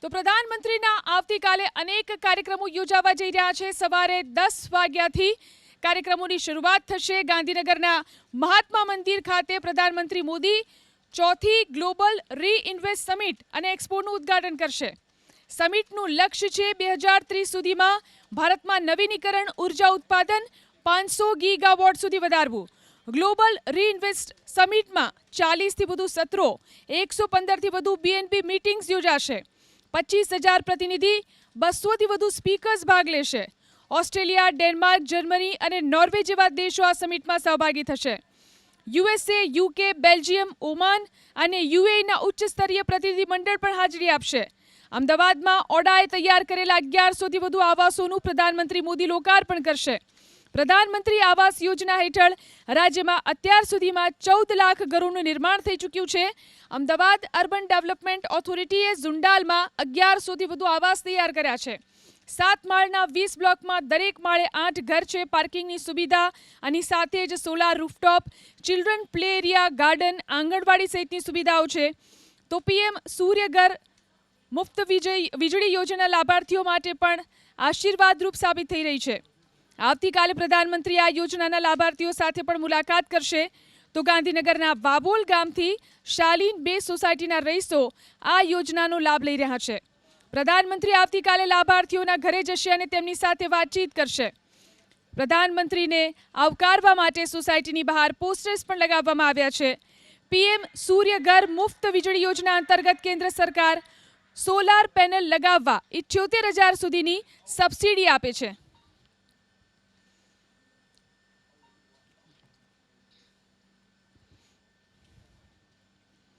તો પ્રધાનમંત્રીના આવતીકાલે અનેક કાર્યક્રમો યોજાવા જઈ રહ્યા છે। સવારે 10 વાગ્યાથી કાર્યક્રમોની શરૂઆત થશે। ગાંધીનગરના મહાત્મા મંદિર ખાતે પ્રધાનમંત્રી મોદી ચોથી ગ્લોબલ રીઇન્વેસ્ટ સમિટ અને એક્સપોનું ઉદ્ઘાટન કરશે। સમિટનું લક્ષ્ય છે 2030 સુધીમાં ભારતમાં નવીનીકરણ ઉર્જા ઉત્પાદન 500 ગીગાવોટ સુધી વધારવું। ગ્લોબલ રીઇન્વેસ્ટ સમિટમાં 40થી વધુ સત્રો, 115થી વધુ BNB મીટિંગ્સ યોજાશે। 25,000 પ્રતિનિધિ, 200થી વધુ સ્પીકર્સ ભાગ લેશે। ઓસ્ટ્રેલિયા, ડેનમાર્ક, જર્મની અને નોર્વે જેવા દેશો આ સમિટમાં સહભાગી થશે। USA, UK, બેલ્જિયમ, ઓમાન અને UAEના ઉચ્ચ સ્તરીય પ્રતિનિધિમંડળ પણ હાજરી આપશે। અમદાવાદમાં ઓડાએ તૈયાર કરેલા 1100થી વધુ આવાસોનું પ્રધાનમંત્રી મોદી લોકાર્પણ કરશે। પ્રધાનમંત્રી આવાસ યોજના હેઠળ રાજ્યમાં અત્યાર સુધીમાં 14 લાખ ઘરોનું નિર્માણ થઈ ચૂક્યું છે। અમદાવાદ અર્બન ડેવલપમેન્ટ ઓથોરિટીએ ઝુંડાલમાં 1100થી વધુ આવાસ તૈયાર કર્યા છે। 7 માળના 20 બ્લોકમાં દરેક માળે 8 ઘર છે। પાર્કિંગની સુવિધા અને સાથે જ solar rooftop, children play area, garden, anganwadi સહિતની સુવિધાઓ છે। તો PM સૂર્યઘર મુફ્ત વીજળી યોજના લાભાર્થીઓ માટે પણ આશીર્વાદરૂપ સાબિત થઈ રહી છે। આવતીકાલે પ્રધાનમંત્રી આ યોજનાના લાભાર્થીઓ સાથે પણ મુલાકાત કરશે। તો ગાંધીનગરના વાબોલ ગામથી શાલીન 2 સોસાયટીના રહીશો આ યોજનાનો લાભ લઈ રહ્યા છે। પ્રધાનમંત્રી આવતીકાલે લાભાર્થીઓના ઘરે જશે અને તેમની સાથે વાતચીત કરશે। પ્રધાનમંત્રીને આવકારવા માટે સોસાયટીની બહાર પોસ્ટર્સ પણ લગાવવામાં આવ્યા છે। PM સૂર્યઘર મુફ્ત વીજળી યોજના અંતર્ગત કેન્દ્ર સરકાર સોલાર પેનલ લગાવવા 78,000 સુધીની સબસિડી આપે છે।